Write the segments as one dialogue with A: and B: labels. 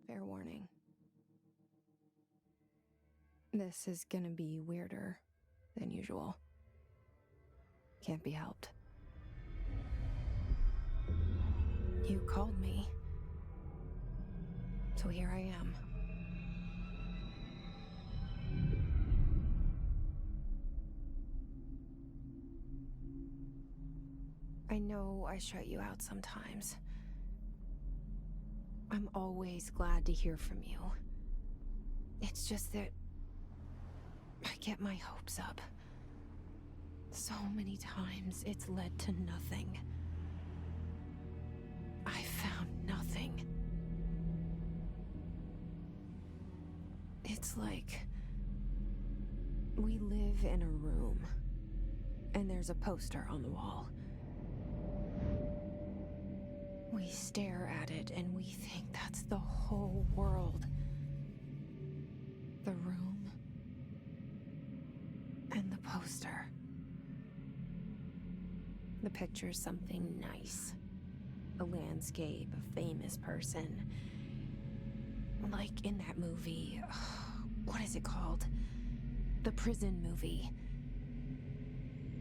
A: Fair warning. This is gonna be weirder than usual. Can't be helped. You called me. So here I am. I know I shut you out sometimes. I'm always glad to hear from you. It's just that I get my hopes up. So many times it's led to nothing. I found nothing. It's like we live in a room, and there's a poster on the wall. We stare at it and we think that's the whole world. The room and the poster. The picture's something nice. A landscape, a famous person. Like in that movie, what is it called? The prison movie.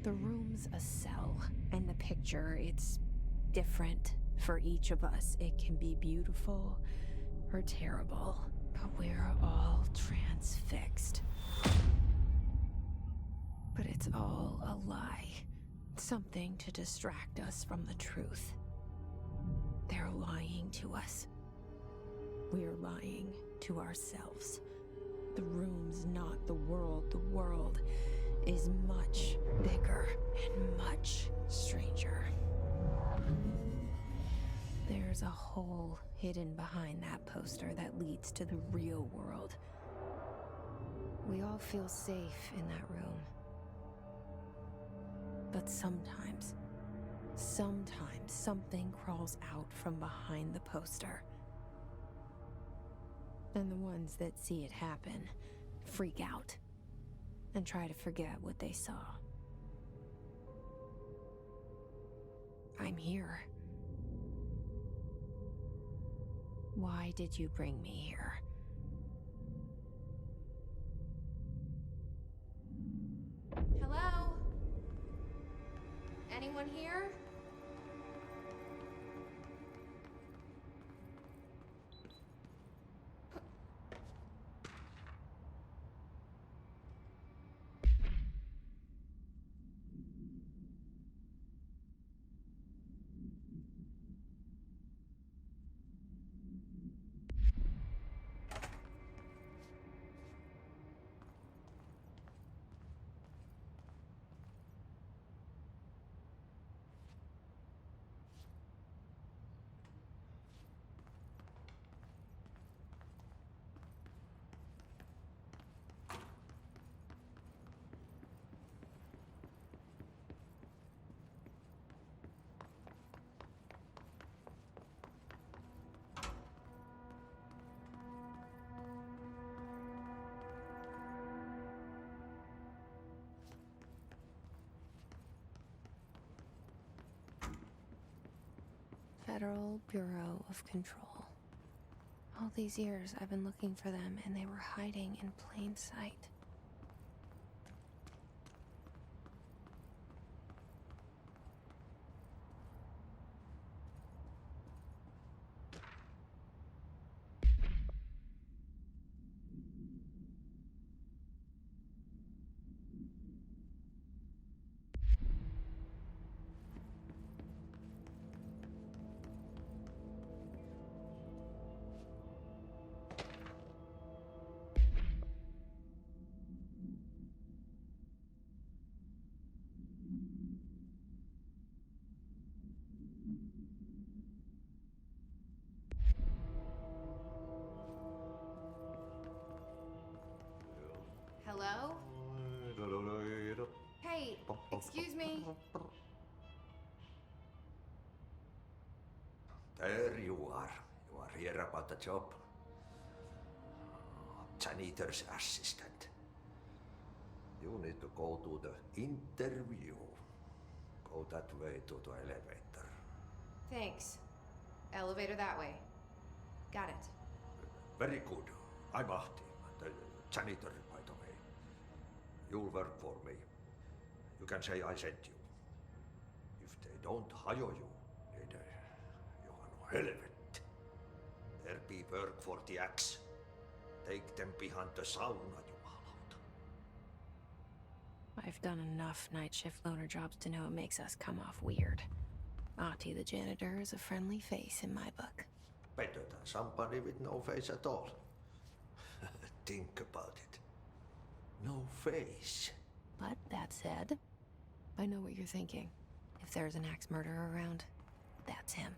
A: The room's a cell, and the picture, it's different for each of us. It can be beautiful or terrible, but we're all transfixed. But it's all a lie. Something to distract us from the truth. They're lying to us. We're lying to ourselves. The room's not the world. The world is much bigger and much stranger. There's a hole hidden behind that poster that leads to the real world. We all feel safe in that room. But sometimes something crawls out from behind the poster. And the ones that see it happen freak out and try to forget what they saw. I'm here. Why did you bring me here? Hello? Anyone here? Federal Bureau of Control. All these years I've been looking for them, and they were hiding in plain sight. Hello? Hey, excuse me.
B: There you are. You are here about the job. Janitor's assistant. You need to go to the interview. Go that way to the elevator.
A: Thanks. Elevator that way. Got it.
B: Very good. I'm Ahti, the janitor, by the way. You'll work for me. You can say I sent you. If they don't hire you, then Johan helvet. There be work for the axe. Take them behind the sauna, jumalauta.
A: I've done enough night shift loner jobs to know it makes us come off weird. Ahti the janitor is a friendly face in my book.
B: Better than somebody with no face at all. Think about it. No face.
A: But that said, I know what you're thinking. If there's an axe murderer around, that's him.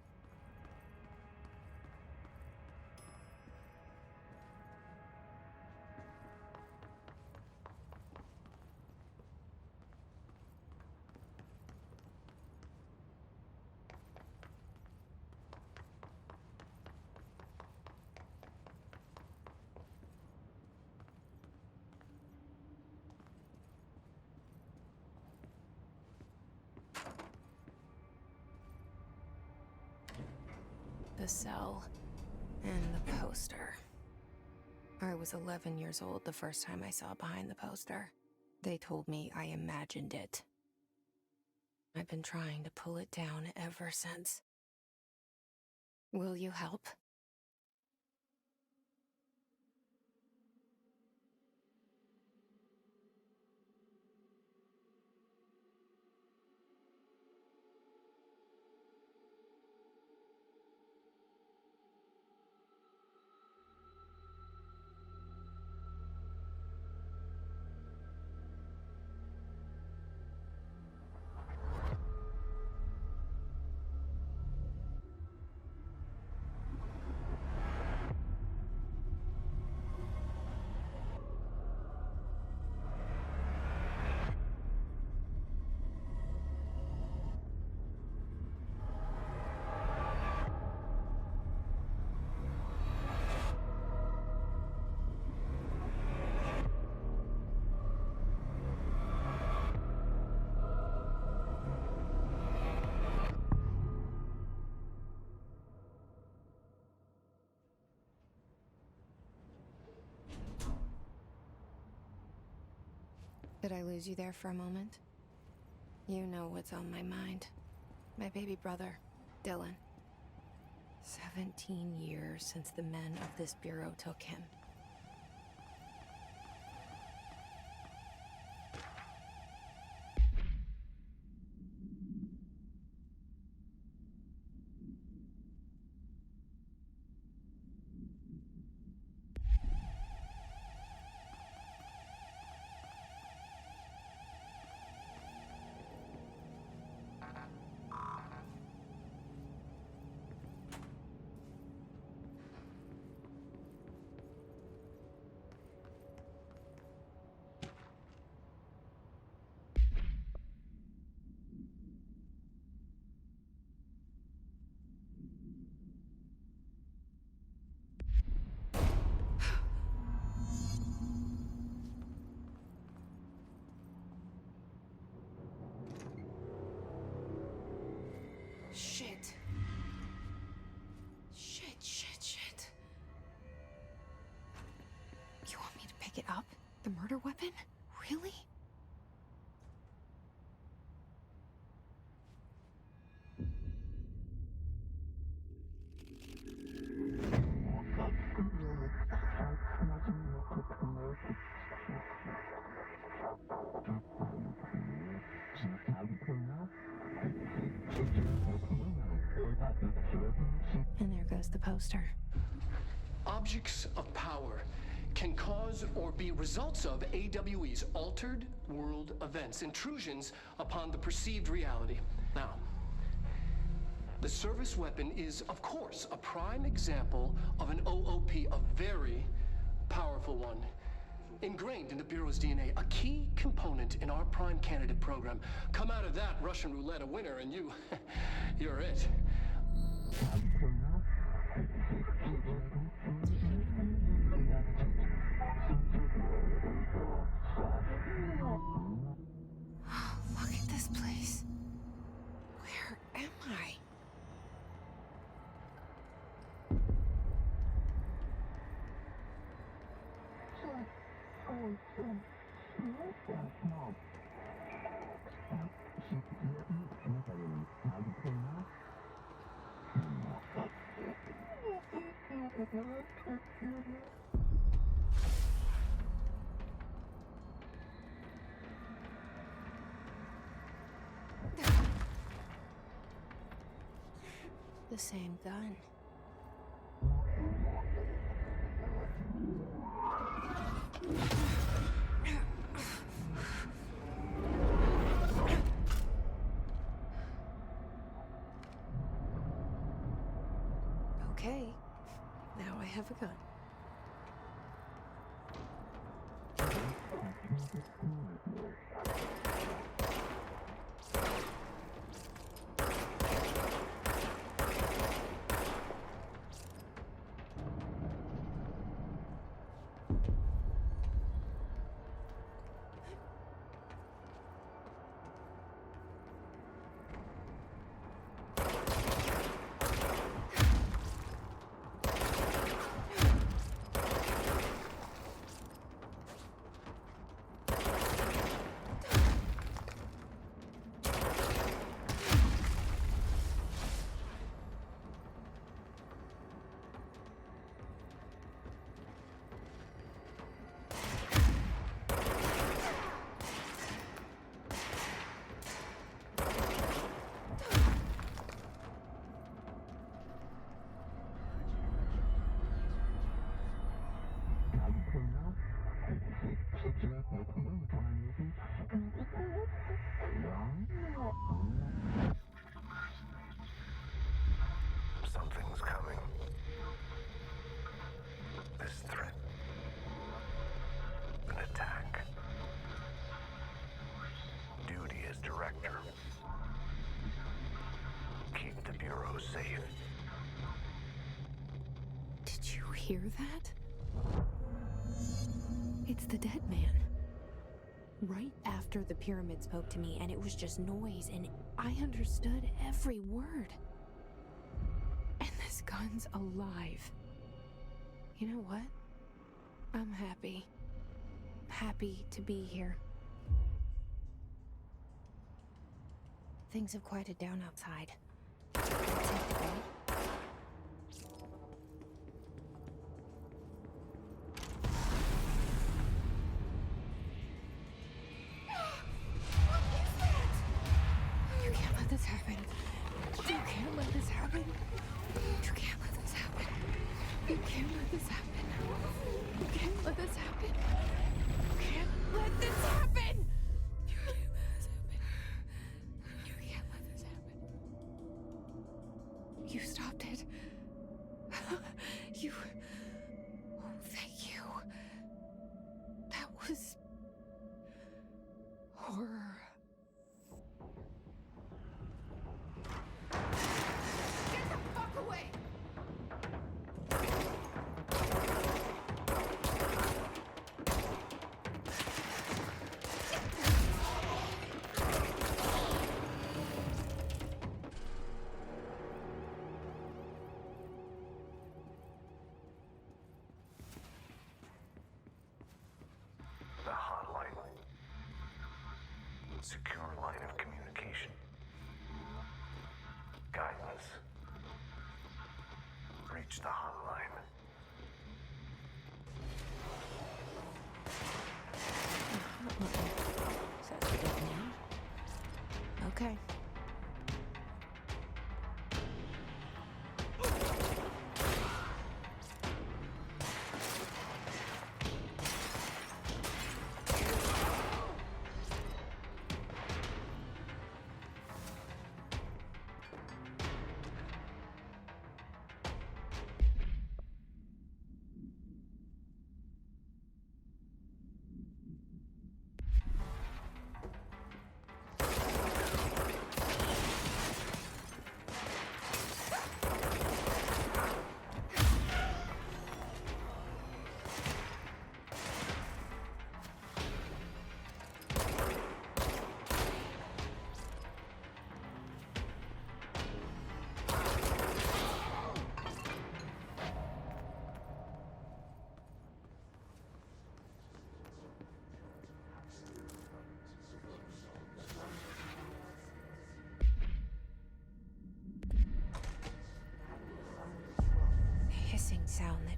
A: The cell and the poster. I was 11 years old the first time I saw behind the poster. They told me I imagined it. I've been trying to pull it down ever since. Will you help? Did I lose you there for a moment? You know what's on my mind. My baby brother, Dylan. 17 years since the men of this bureau took him. Shit. Shit. You want me to pick it up? The murder weapon? Really? And there goes the poster.
C: Objects of power can cause or be results of AWE's altered world events, intrusions upon the perceived reality. Now, the service weapon is, of course, a prime example of an OOP, a very powerful one. Ingrained in the Bureau's DNA, a key component in our prime candidate program. Come out of that Russian roulette a winner and you're it.
A: Look at this place. Where am I? The same gun. Okay, now I have a gun.
D: Something's coming. This threat. An attack. Duty as director. Keep the Bureau safe.
A: Did you hear that? It's the dead man. Right after the pyramid spoke to me, and it was just noise, and I understood every word. And this gun's alive. You know what? I'm happy. Happy to be here. Things have quieted down outside. That's it, right? You can't let this happen. You can't let this happen. You can't let this happen. You can't let this happen. You can't let this happen. You can't let this happen. You can't let this happen. You can't let this happen. You stopped it. You... Oh, thank you. That was... horror. Get the fuck away!
D: The hotline. Secure line of communication. Guidance. Reach the hotline.
A: So that's what it is now? Okay.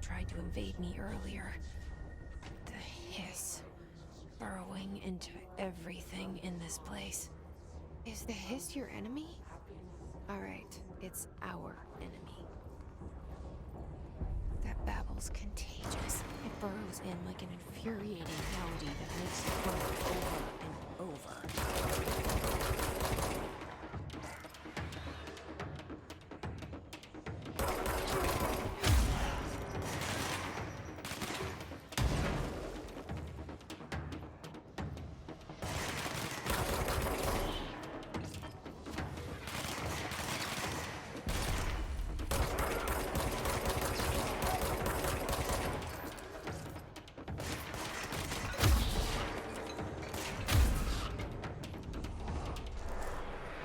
A: that tried to invade me earlier. The hiss. Burrowing into everything in this place. Is the hiss your enemy? Alright, it's our enemy. That babble's contagious. It burrows in like an infuriating melody that makes you burn over and over.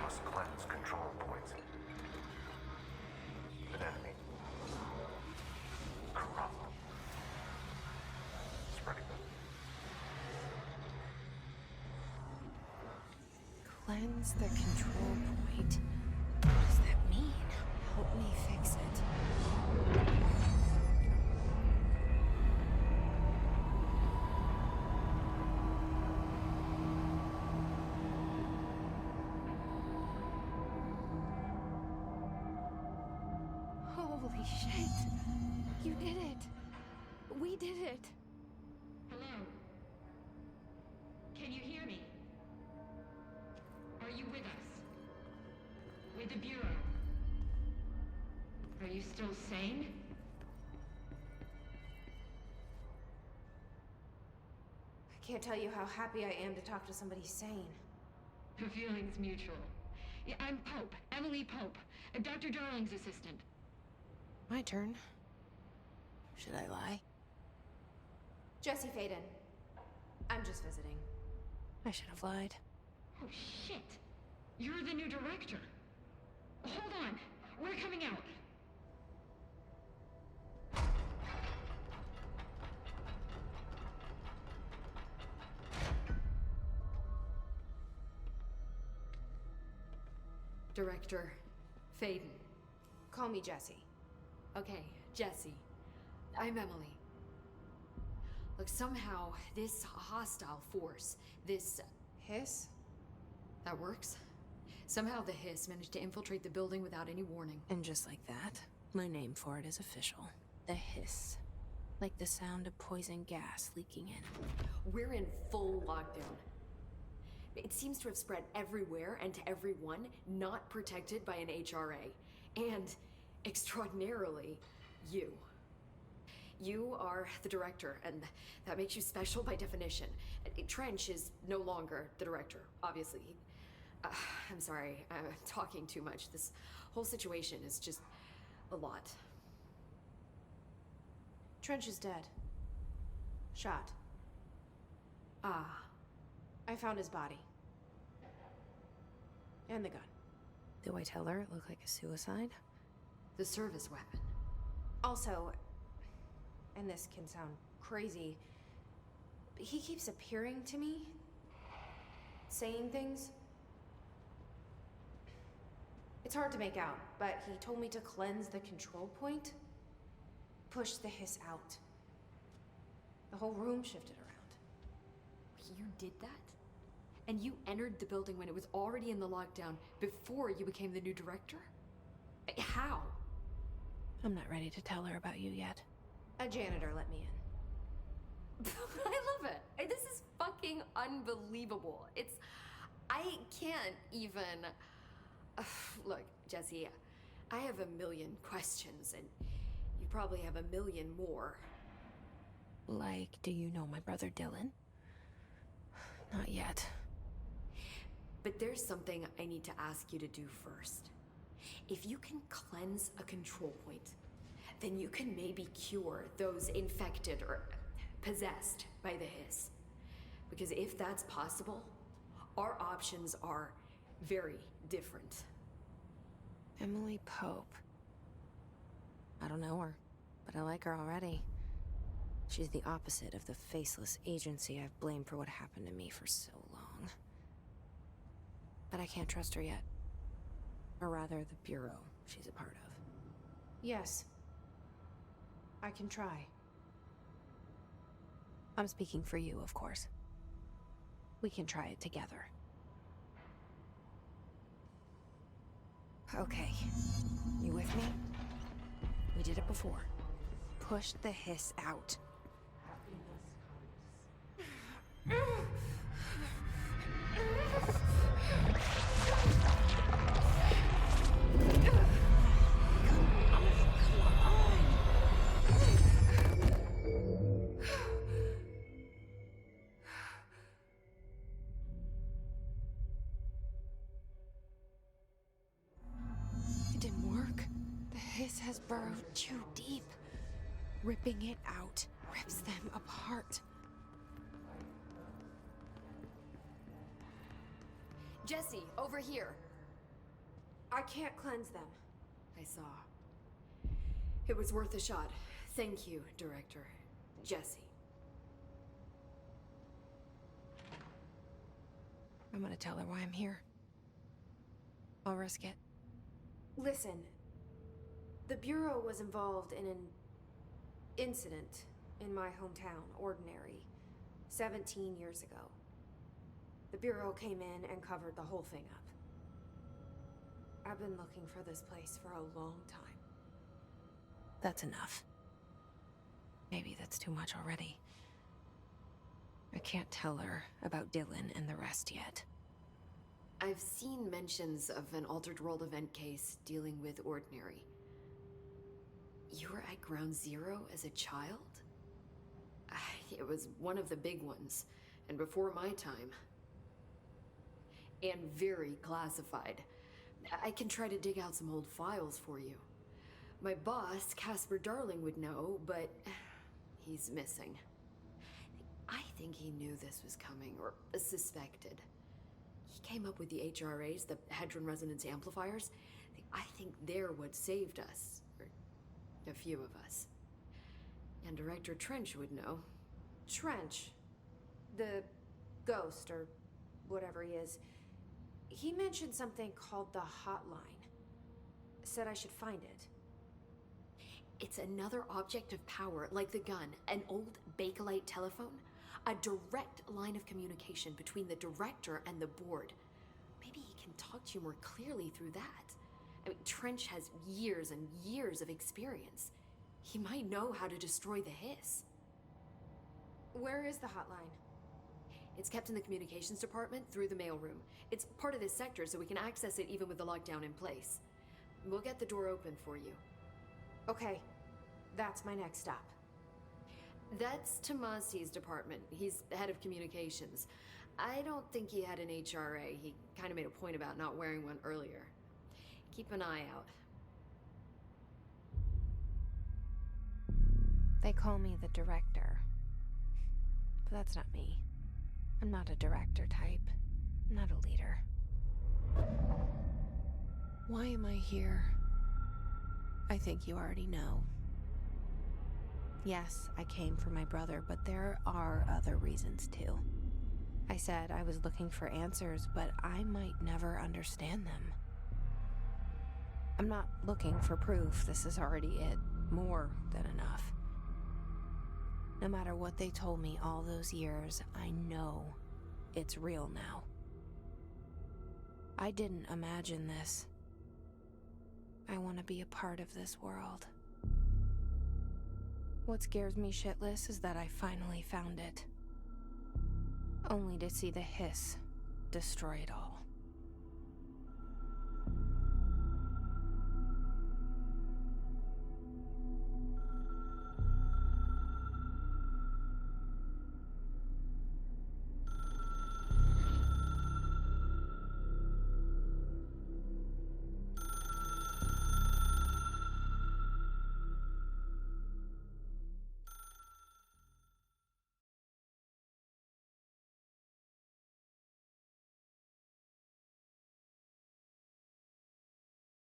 D: Must cleanse control points. An enemy. Corrupt. Spreading them.
A: Cleanse the control point. What does that mean? Help me fix it. Holy shit! You did it! We did it!
E: Hello? Can you hear me? Are you with us? With the Bureau? Are you still sane?
A: I can't tell you how happy I am to talk to somebody sane.
E: The feeling's mutual. Yeah, I'm Pope, Emily Pope, Dr. Darling's assistant.
A: My turn. Should I lie? Jesse Faden. I'm just visiting. I should have lied.
E: Oh, shit. You're the new director. Hold on. We're coming out.
F: Director Faden.
A: Call me Jesse.
F: Okay, Jesse. I'm Emily. Look, somehow this hostile force, this...
A: Hiss?
F: that works? Somehow the hiss managed to infiltrate the building without any warning.
A: And just like that, my name for it is official. The hiss. Like the sound of poison gas leaking in.
F: We're in full lockdown. It seems to have spread everywhere and to everyone not protected by an HRA. And, extraordinarily, you. You are the director, and that makes you special by definition. Trench is no longer the director, obviously. I'm sorry, I'm talking too much. This whole situation is just a lot.
A: Trench is dead. Shot.
F: Ah,
A: I found his body. And the gun. Do I tell her it looked like a suicide?
F: the service weapon.
A: Also, and this can sound crazy, but he keeps appearing to me, saying things. It's hard to make out, but he told me to cleanse the control point, push the hiss out. The whole room shifted around.
F: You did that? And you entered the building when it was already in the lockdown before you became the new director? How?
A: I'm not ready to tell her about you yet. A janitor let me in.
F: I love it. This is fucking unbelievable. I can't even... Look, Jesse, I have a million questions, and you probably have a million more.
A: Like, do you know my brother Dylan? Not yet.
F: But there's something I need to ask you to do first. If you can cleanse a control point, then you can maybe cure those infected or possessed by the hiss. Because if that's possible, our options are very different.
A: Emily Pope. I don't know her, but I like her already. She's the opposite of the faceless agency I've blamed for what happened to me for so long. But I can't trust her yet. Or rather, the Bureau she's a part of. Yes. I can try. I'm speaking for you, of course. We can try it together. Okay. You with me? We did it before. Push the hiss out. It didn't work. The hiss has burrowed too deep. Ripping it out rips them apart.
F: Jesse, over here.
A: I can't cleanse them.
F: I saw. It was worth a shot. Thank you, Director. Jesse.
A: I'm gonna tell her why I'm here. I'll risk it. Listen, the Bureau was involved in an incident in my hometown, Ordinary, 17 years ago. The Bureau came in and covered the whole thing up. I've been looking for this place for a long time. That's enough. Maybe that's too much already. I can't tell her about Dylan and the rest yet.
F: I've seen mentions of an Altered World event case dealing with Ordinary. You were at Ground Zero as a child? It was one of the big ones, and before my time. And very classified. I can try to dig out some old files for you. My boss, Casper Darling, would know, but he's missing. I think he knew this was coming, or suspected. He came up with the HRAs, the Hadron Resonance Amplifiers. I think they're what saved us. Or a few of us. And Director Trench would know.
A: Trench? The ghost, or whatever he is. He mentioned something called the hotline. Said I should find it.
F: It's another object of power, like the gun, an old Bakelite telephone. A direct line of communication between the director and the board. Maybe he can talk to you more clearly through that. I mean, Trench has years and years of experience. He might know how to destroy the hiss.
A: Where is the hotline?
F: It's kept in the communications department through the mailroom. It's part of this sector, so we can access it even with the lockdown in place. We'll get the door open for you.
A: Okay, that's my next stop.
F: That's Tomasi's department. He's the head of communications. I don't think he had an HRA. He kind of made a point about not wearing one earlier. Keep an eye out.
A: They call me the director. But that's not me. I'm not a director type. I'm not a leader. Why am I here? I think you already know. Yes, I came for my brother, but there are other reasons too. I said I was looking for answers, but I might never understand them. I'm not looking for proof. This is already it. More than enough. No matter what they told me all those years, I know it's real now. I didn't imagine this. I want to be a part of this world. What scares me shitless is that I finally found it. Only to see the hiss destroy it all.